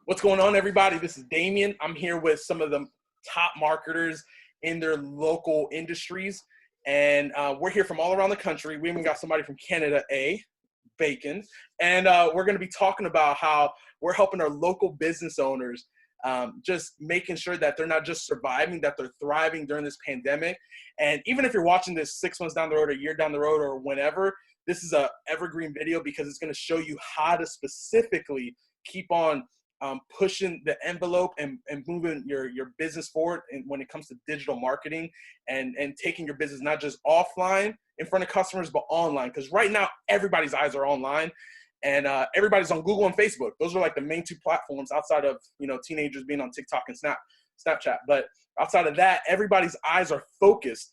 What's going on, everybody? This is Damien. I'm here with some of the top marketers in their local industries, and we're here from all around the country. We even got somebody from Canada, Bacon, and we're going to be talking about how we're helping our local business owners, just making sure that they're not just surviving, that they're thriving during this pandemic. And even if you're watching this 6 months down the road, a year down the road, or whenever, this is a evergreen video because it's going to show you how to specifically keep on pushing the envelope and moving your business forward. And when it comes to digital marketing and taking your business not just offline in front of customers, but online. Because right now, everybody's eyes are online, and everybody's on Google and Facebook. Those are like the main two platforms outside of, teenagers being on TikTok and Snapchat. But outside of that, everybody's eyes are focused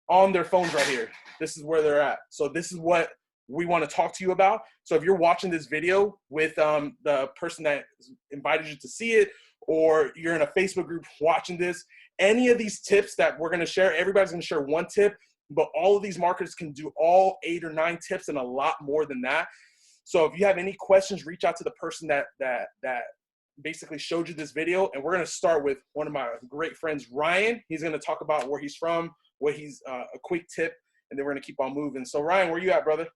on their phones right here. This is where they're at. So this is what we want to talk to you about. So if you're watching this video with the person that invited you to see it, or you're in a Facebook group watching this, any of these tips that we're going to share, everybody's going to share one tip, but all of these marketers can do all 8 or 9 tips and a lot more than that. So if you have any questions, reach out to the person that basically showed you this video. And we're going to start with one of my great friends, Ryan. He's going to talk about where he's from, a quick tip, and then we're going to keep on moving. So Ryan, where you at, brother?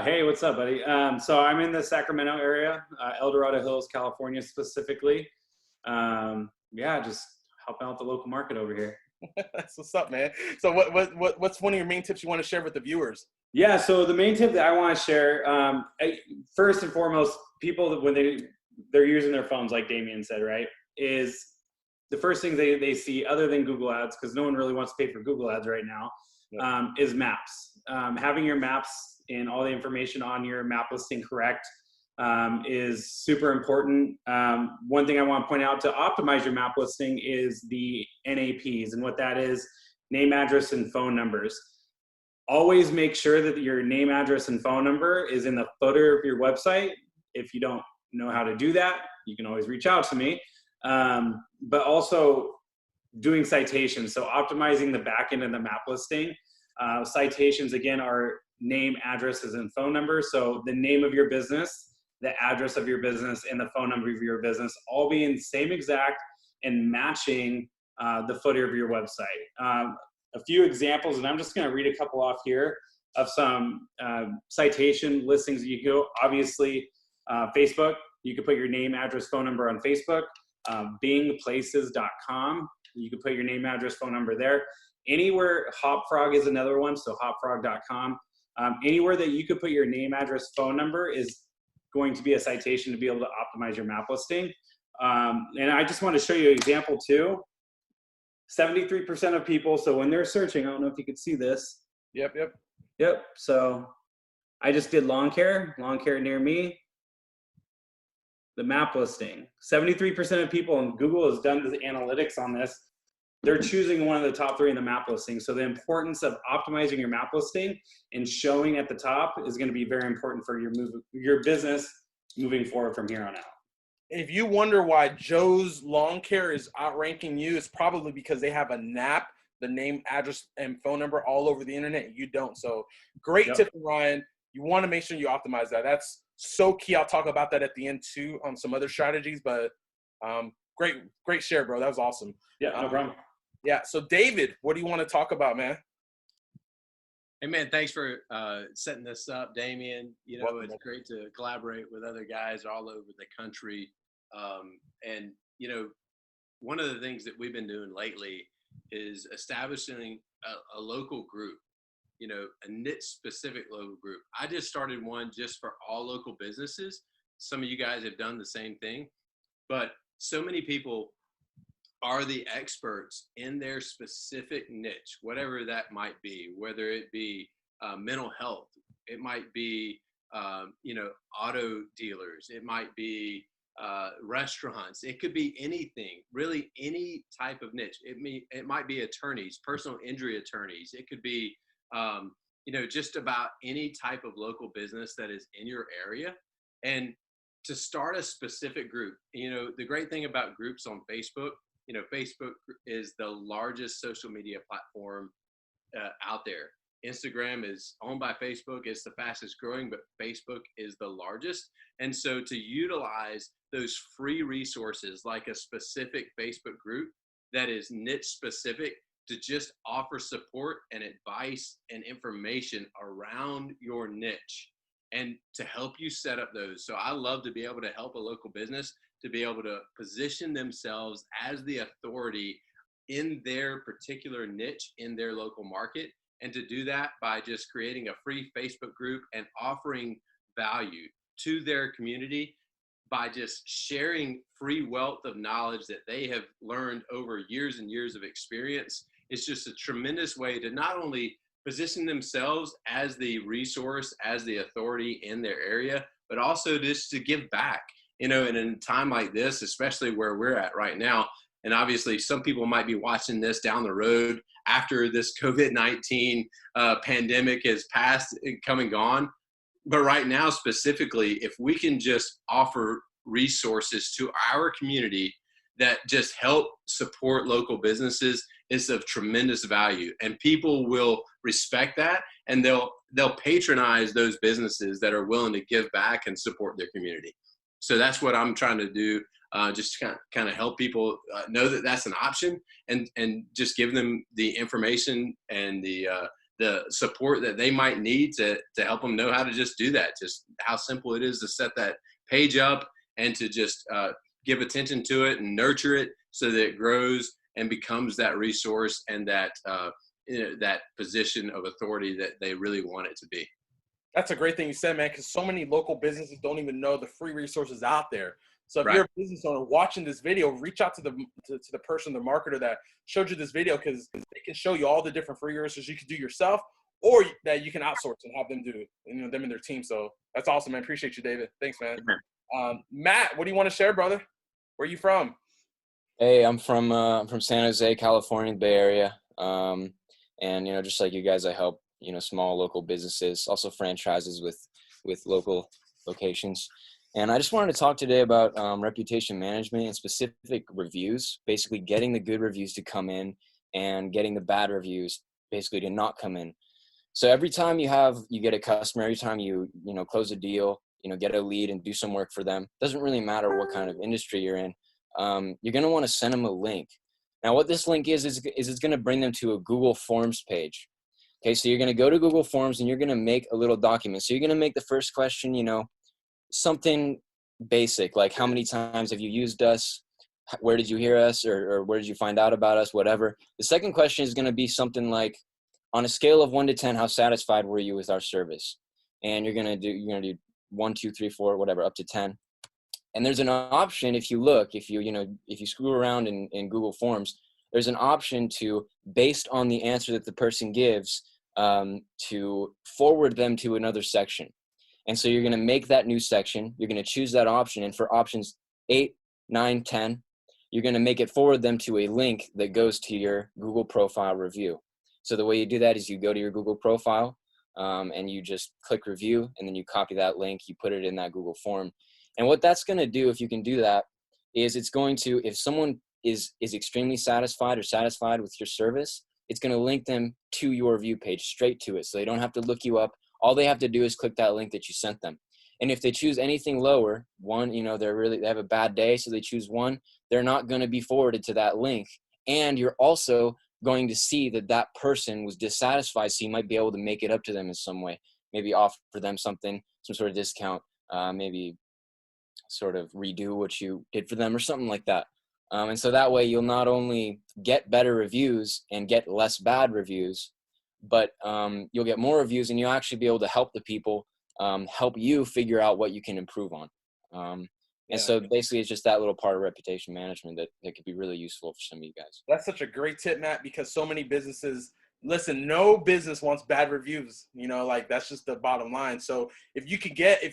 Hey, what's up, buddy? So I'm in the Sacramento area, El Dorado Hills, California specifically. Just helping out the local market over here. That's what's up, man. So what's one of your main tips you want to share with the viewers? Yeah, so the main tip that I want to share, first and foremost, people, when they're using their phones, like Damien said, right, is the first thing they see, other than Google Ads, because no one really wants to pay for Google Ads right now, is maps. Having your maps and all the information on your map listing correct is super important. One thing I want to point out to optimize your map listing is the NAPs, and what that is, name, address, and phone numbers. Always make sure that your name, address, and phone number is in the footer of your website. If you don't know how to do that, you can always reach out to me. But also doing citations, so optimizing the back end of the map listing. Citations, again, are name, addresses, and phone number. So the name of your business, the address of your business, and the phone number of your business all being the same exact and matching the footer of your website. A few examples, and I'm just going to read a couple off here of some citation listings that you can go. Obviously, Facebook, you can put your name, address, phone number on Facebook. Bingplaces.com, you can put your name, address, phone number there. Anywhere, Hopfrog is another one, so hopfrog.com. Anywhere that you could put your name, address, phone number is going to be a citation to be able to optimize your map listing. And I just want to show you an example too. 73% of people, so when they're searching, I don't know if you could see this. Yep. So I just did lawn care near me. The map listing. 73% of people, and Google has done the analytics on this, they're choosing one of the top 3 in the map listing. So the importance of optimizing your map listing and showing at the top is going to be very important for your business moving forward from here on out. If you wonder why Joe's Lawn Care is outranking you, it's probably because they have a NAP, the name, address, and phone number all over the internet. You don't. So great tip, Ryan. You want to make sure you optimize that. That's so key. I'll talk about that at the end too on some other strategies, but great share, bro. That was awesome. Yeah, no problem. Yeah. So David, what do you want to talk about, man? Hey man, thanks for setting this up, Damien. It's great to collaborate with other guys all over the country. And one of the things that we've been doing lately is establishing a local group, a niche specific local group. I just started one just for all local businesses. Some of you guys have done the same thing, but so many people are the experts in their specific niche, whatever that might be, whether it be mental health, it might be, auto dealers, it might be restaurants, it could be anything, really any type of niche. It might be attorneys, personal injury attorneys. It could be, just about any type of local business that is in your area. And to start a specific group, the great thing about groups on Facebook, Facebook is the largest social media platform out there. Instagram is owned by Facebook. It's the fastest growing, but Facebook is the largest. And so to utilize those free resources like a specific Facebook group that is niche specific to just offer support and advice and information around your niche and to help you set up those. So I love to be able to help a local business to be able to position themselves as the authority in their particular niche in their local market. And to do that by just creating a free Facebook group and offering value to their community by just sharing free wealth of knowledge that they have learned over years and years of experience. It's just a tremendous way to not only position themselves as the resource, as the authority in their area, but also just to give back, you know, and in a time like this, especially where we're at right now. And obviously some people might be watching this down the road after this COVID-19 pandemic has passed and come and gone. But right now, specifically, if we can just offer resources to our community that just help support local businesses, it's of tremendous value. And people will respect that, and they'll patronize those businesses that are willing to give back and support their community. So that's what I'm trying to do. Just kind of help people know that that's an option, and just give them the information and the support that they might need to help them know how to just do that. Just how simple it is to set that page up and to just give attention to it and nurture it so that it grows and becomes that resource and that that position of authority that they really want it to be. That's a great thing you said, man, because so many local businesses don't even know the free resources out there. So if Right. you're a business owner watching this video, reach out to the person, the marketer that showed you this video, because they can show you all the different free resources you can do yourself, or that you can outsource and have them do, you know, them and their team. So that's awesome, man. Appreciate you, David. Thanks, man. Matt, what do you want to share, brother? Where are you from? Hey, I'm from San Jose, California, Bay Area. And you know, just like you guys, I help, you know, small local businesses, also franchises with local locations. And I just wanted to talk today about reputation management and specific reviews, basically getting the good reviews to come in and getting the bad reviews basically to not come in. So every time you get a customer, every time you close a deal, you know, get a lead and do some work for them, doesn't really matter what kind of industry you're in, you're going to want to send them a link. Now, what this link is it's going to bring them to a Google Forms page. Okay, so you're going to go to Google Forms and you're going to make a little document. So you're going to make the first question, you know, something basic, like how many times have you used us? Where did you hear us? Or where did you find out about us? Whatever. The second question is going to be something like, on a scale of 1 to 10, how satisfied were you with our service? And you're going to do 1, 2, 3, 4, whatever, up to 10. And there's an option, if you screw around in Google Forms, there's an option to, based on the answer that the person gives, to forward them to another section. And so you're going to make that new section. You're going to choose that option. And for options 8, 9, 10, you're going to make it forward them to a link that goes to your Google profile review. So the way you do that is you go to your Google profile and you just click review, and then you copy that link, you put it in that Google form. And what that's going to do, if you can do that, is it's going to, if someone is extremely satisfied or satisfied with your service, it's going to link them to your review page, straight to it. So they don't have to look you up. All they have to do is click that link that you sent them. And if they choose anything lower, 1, you know, they have a bad day, so they choose 1, they're not going to be forwarded to that link. And you're also going to see that that person was dissatisfied, so you might be able to make it up to them in some way. Maybe offer them something, some sort of discount, maybe sort of redo what you did for them or something like that. And so that way you'll not only get better reviews and get less bad reviews, but you'll get more reviews, and you'll actually be able to help the people, help you figure out what you can improve on. And so basically it's just that little part of reputation management that could be really useful for some of you guys. That's such a great tip, Matt, because so many businesses, listen, no business wants bad reviews, you know, like that's just the bottom line. So if you get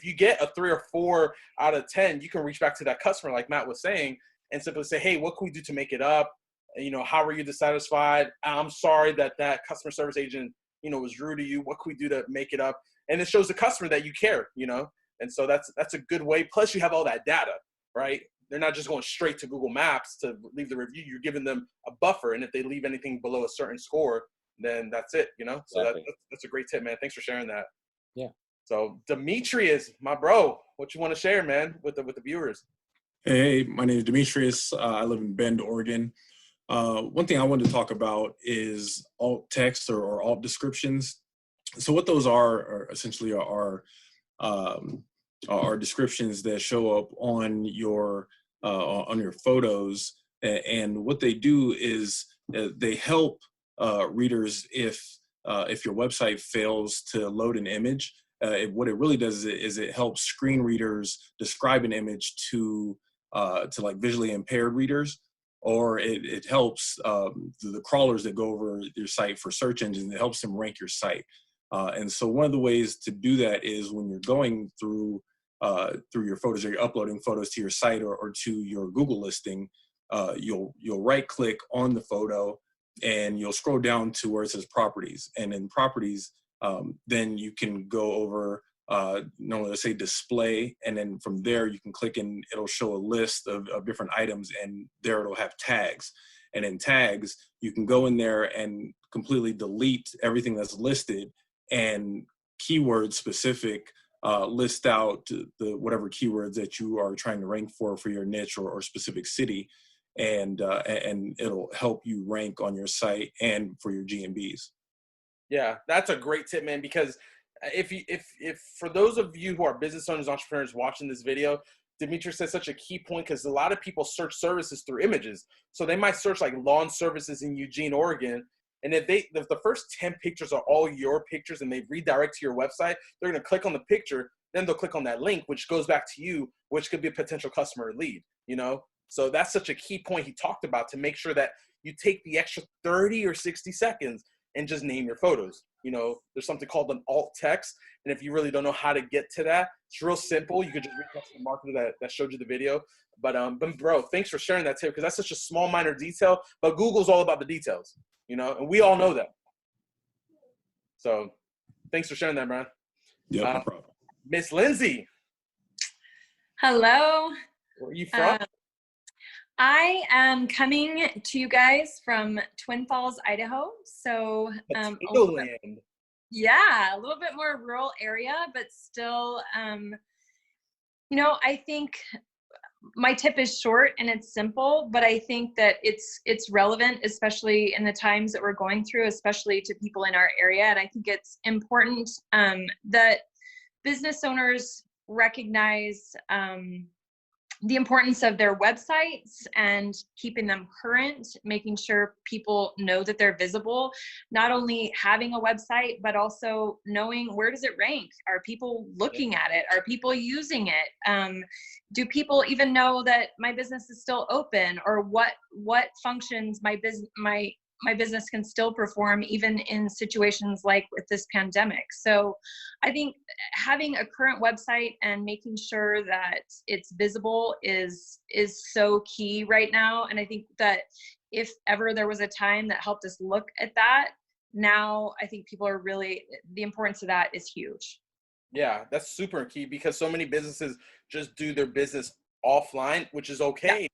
a 3 or 4 out of 10, you can reach back to that customer, like Matt was saying, and simply say, hey, what can we do to make it up? You know, how were you dissatisfied? I'm sorry that customer service agent, you know, was rude to you. What can we do to make it up? And it shows the customer that you care, you know? And so that's a good way. Plus you have all that data, right? They're not just going straight to Google Maps to leave the review. You're giving them a buffer. And if they leave anything below a certain score, then that's it, you know? So Exactly. that's a great tip, man. Thanks for sharing that. Yeah. So Demetrius, my bro, what you want to share, man, with the viewers? Hey, my name is Demetrius. I live in Bend, Oregon. One thing I wanted to talk about is alt text or alt descriptions. So what those are essentially are descriptions that show up on your photos, and what they do is they help readers if your website fails to load an image. What it really does is it helps screen readers describe an image to like visually impaired readers, or it helps the crawlers that go over your site for search engines. It helps them rank your site. And so one of the ways to do that is when you're going through your photos, or you're uploading photos to your site or to your Google listing, you'll right click on the photo and you'll scroll down to where it says properties. And in properties, then you can go over, let's say display, and then from there you can click and it'll show a list of different items, and there it'll have tags. And in tags, you can go in there and completely delete everything that's listed, and keyword specific list out the whatever keywords that you are trying to rank for your niche or specific city, and it'll help you rank on your site and for your GMBs. Yeah, that's a great tip, man, because if for those of you who are business owners, entrepreneurs watching this video, Demetrius says such a key point, because a lot of people search services through images. So they might search like lawn services in Eugene, Oregon. And if the first 10 pictures are all your pictures and they redirect to your website, they're going to click on the picture, then they'll click on that link, which goes back to you, which could be a potential customer lead, you know? So that's such a key point he talked about, to make sure that you take the extra 30 or 60 seconds and just name your photos. You know, there's something called an alt text. And if you really don't know how to get to that, it's real simple. You could just reach out to the marketer that showed you the video. But bro, thanks for sharing that tip, because that's such a small, minor detail. But Google's all about the details, you know, and we all know that. So thanks for sharing that, man. Yeah, no problem. Miss Lindsay. Hello. Where are you from? I am coming to you guys from Twin Falls, Idaho. So a little bit more rural area, but still, I think my tip is short and it's simple, but I think that it's relevant, especially in the times that we're going through, especially to people in our area. And I think it's important that business owners recognize the importance of their websites and keeping them current, making sure people know that they're visible, not only having a website, but also knowing, where does it rank? Are people looking at it? Are people using it? Do people even know that my business is still open, or what functions my business can still perform even in situations like with this pandemic? So I think having a current website and making sure that it's visible is so key right now. And I think that if ever there was a time that helped us look at that, now I think people are really, the importance of that is huge. Yeah, that's super key, because so many businesses just do their business offline, which is okay. Yeah.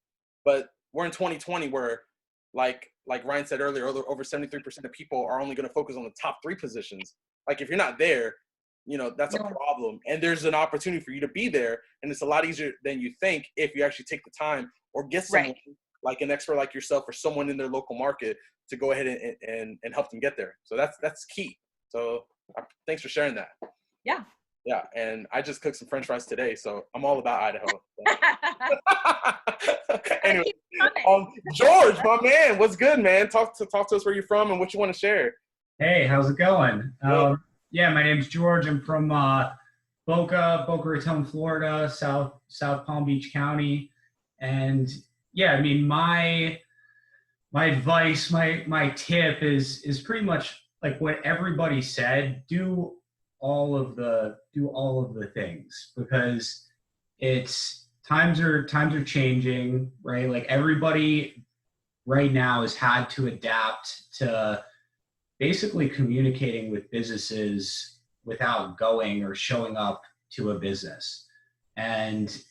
But we're in 2020 where, like Ryan said earlier, over 73% of people are only going to focus on the top 3 positions. Like, if you're not there, you know, that's a problem. And there's an opportunity for you to be there. And it's a lot easier than you think if you actually take the time, or get someone like an expert like yourself, or someone in their local market, to go ahead and help them get there. So that's key. So thanks for sharing that. Yeah. Yeah, and I just cooked some French fries today, so I'm all about Idaho. Anyway, George, my man, what's good, man? Talk to us where you're from and what you want to share. Hey, how's it going? Yeah, my name's George. I'm from Boca Raton, Florida, South Palm Beach County, and yeah, I mean, my advice, my tip is pretty much like what everybody said. Do all of the things, because times are changing, right? Like, everybody right now has had to adapt to basically communicating with businesses without going or showing up to a business. And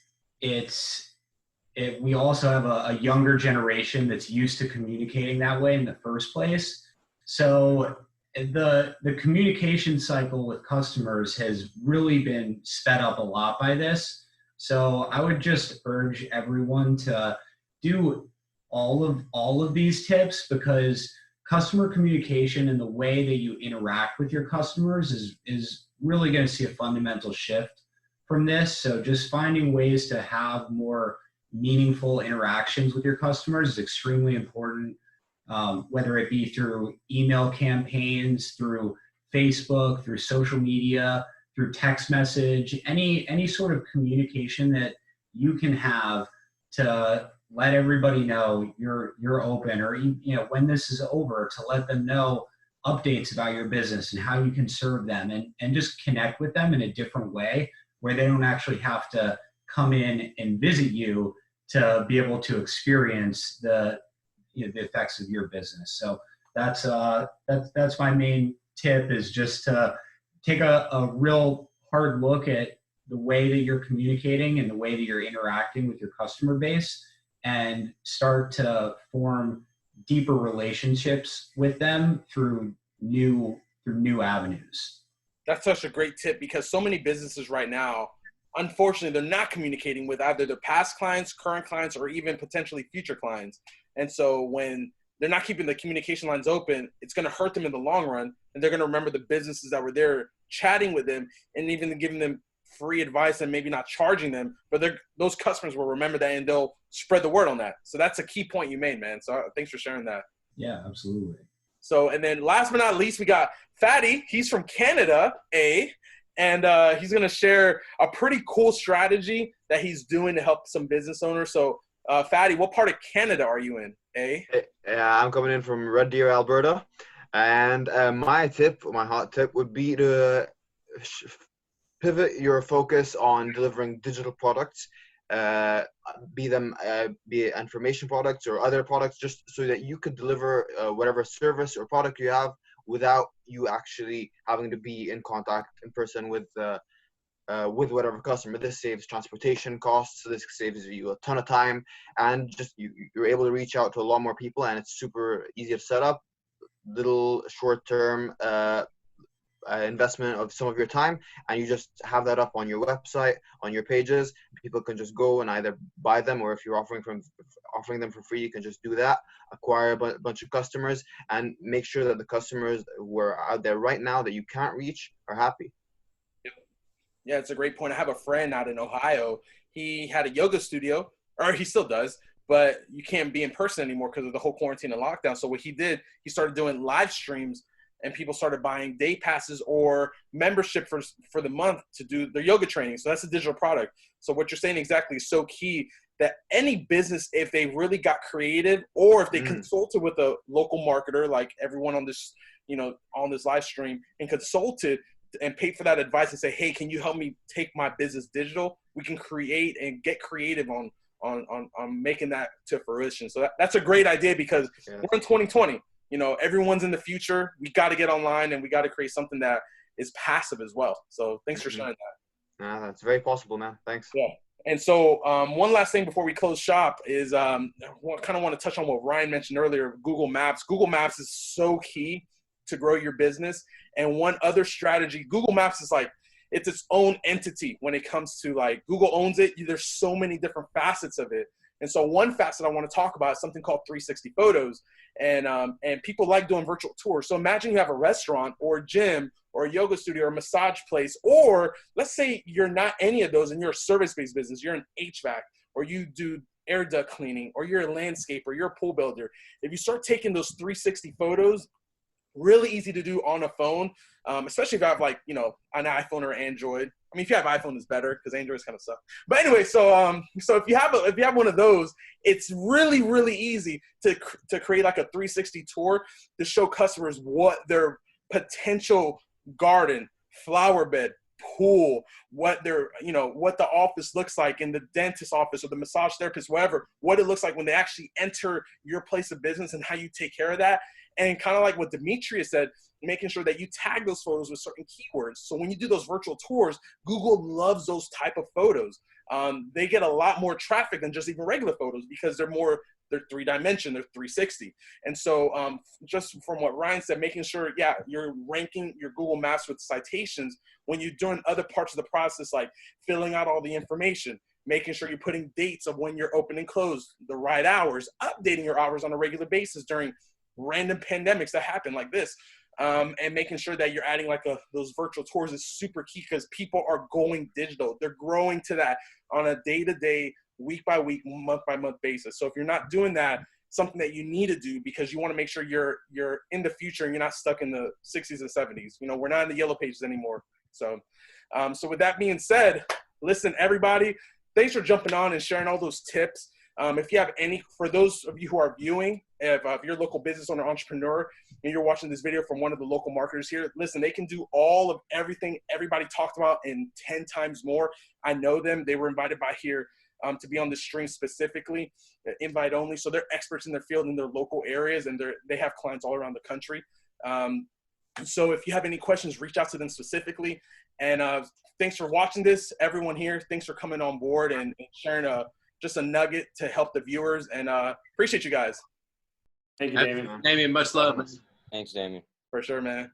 we also have a younger generation that's used to communicating that way in the first place. So the communication cycle with customers has really been sped up a lot by this. So I would just urge everyone to do all of these tips, because customer communication and the way that you interact with your customers is really going to see a fundamental shift from this. So just finding ways to have more meaningful interactions with your customers is extremely important, whether it be through email campaigns, through Facebook, through social media, through text message, any sort of communication that you can have to let everybody know you're open, or when this is over, to let them know updates about your business and how you can serve them, and just connect with them in a different way where they don't actually have to come in and visit you to be able to experience the effects of your business. So that's my main tip, is just to take a real hard look at the way that you're communicating and the way that you're interacting with your customer base, and start to form deeper relationships with them through new avenues. That's such a great tip, because so many businesses right now, unfortunately, they're not communicating with either their past clients, current clients, or even potentially future clients. And so when they're not keeping the communication lines open, it's going to hurt them in the long run. And they're going to remember the businesses that were there chatting with them, and even giving them free advice and maybe not charging them. But those customers will remember that, and they'll spread the word on that. So that's a key point you made, man. So thanks for sharing that. Yeah, absolutely. So, and then last but not least, we got Fatty. He's from Canada, and he's going to share a pretty cool strategy that he's doing to help some business owners. So, Fatty, what part of Canada are you in, I'm coming in from Red Deer, Alberta. And my hot tip would be to pivot your focus on delivering digital products, be it information products or other products, just so that you could deliver whatever service or product you have without you actually having to be in contact in person with whatever customer. This saves transportation costs. This saves you a ton of time, and just you're able to reach out to a lot more people, and it's super easy to set up. Little short-term investment of some of your time, and you just have that up on your website, on your pages. People can just go and either buy them, or if you're offering them for free, you can just do that, acquire a bunch of customers, and make sure that the customers who are out there right now that you can't reach are happy. Yeah, it's a great point. I have a friend out in Ohio. He had a yoga studio, or he still does, but you can't be in person anymore because of the whole quarantine and lockdown. So what he did, he started doing live streams, and people started buying day passes or membership for the month to do their yoga training. So that's a digital product. So what you're saying exactly is so key, that any business, if they really got creative, or if they consulted with a local marketer, like everyone on this, on this live stream, and consulted and paid for that advice and say, hey, can you help me take my business digital? We can create and get creative on making that to fruition. So that's a great idea, because we're in 2020. Everyone's in the future. We got to get online, and we got to create something that is passive as well. So thanks for sharing that. Yeah, that's very possible, man. Thanks. Yeah. And so one last thing before we close shop is I kind of want to touch on what Ryan mentioned earlier, Google Maps. Google Maps is so key to grow your business. And one other strategy, Google Maps is like, it's its own entity when it comes to, like, Google owns it. There's so many different facets of it. And so one facet I want to talk about is something called 360 photos. And people like doing virtual tours. So imagine you have a restaurant or a gym or a yoga studio or a massage place, or let's say you're not any of those and you're a service-based business. You're an HVAC, or you do air duct cleaning, or you're a landscaper, you're a pool builder. If you start taking those 360 photos, really easy to do on a phone, especially if you have, like, an iPhone or Android. I mean, if you have iPhone, it's better, because Androids kind of suck. But anyway, so if you have one of those, it's really, really easy to create like a 360 tour to show customers what their potential garden, flower bed, pool, what the office looks like in the dentist office or the massage therapist, whatever, what it looks like when they actually enter your place of business, and how you take care of that. And kind of like what Demetrius said, making sure that you tag those photos with certain keywords. So when you do those virtual tours, Google loves those type of photos. They get a lot more traffic than just even regular photos because they're 3-dimension, they're 360. And so just from what Ryan said, making sure, yeah, you're ranking your Google Maps with citations when you're doing other parts of the process, like filling out all the information, making sure you're putting dates of when you're open and closed, the right hours, updating your hours on a regular basis during random pandemics that happen like this. And making sure that you're adding like those virtual tours is super key because people are going digital. They're growing to that on a day-to-day, week-by-week, month-by-month basis. So if you're not doing that, something that you need to do because you want to make sure you're in the future and you're not stuck in the 60s and 70s. You know, we're not in the yellow pages anymore. So, so with that being said, listen, everybody, thanks for jumping on and sharing all those tips. If you have any, for those of you who are viewing, if you're a local business owner, entrepreneur, and you're watching this video from one of the local marketers here, listen, they can do all of everything everybody talked about and 10 times more. I know them. They were invited by here to be on the stream specifically, invite only. So they're experts in their field in their local areas, and they have clients all around the country. So if you have any questions, reach out to them specifically. And thanks for watching this, everyone here. Thanks for coming on board and sharing just a nugget to help the viewers, and appreciate you guys. Thank you, Damien. Damien, much love. Thanks, Damien. For sure, man.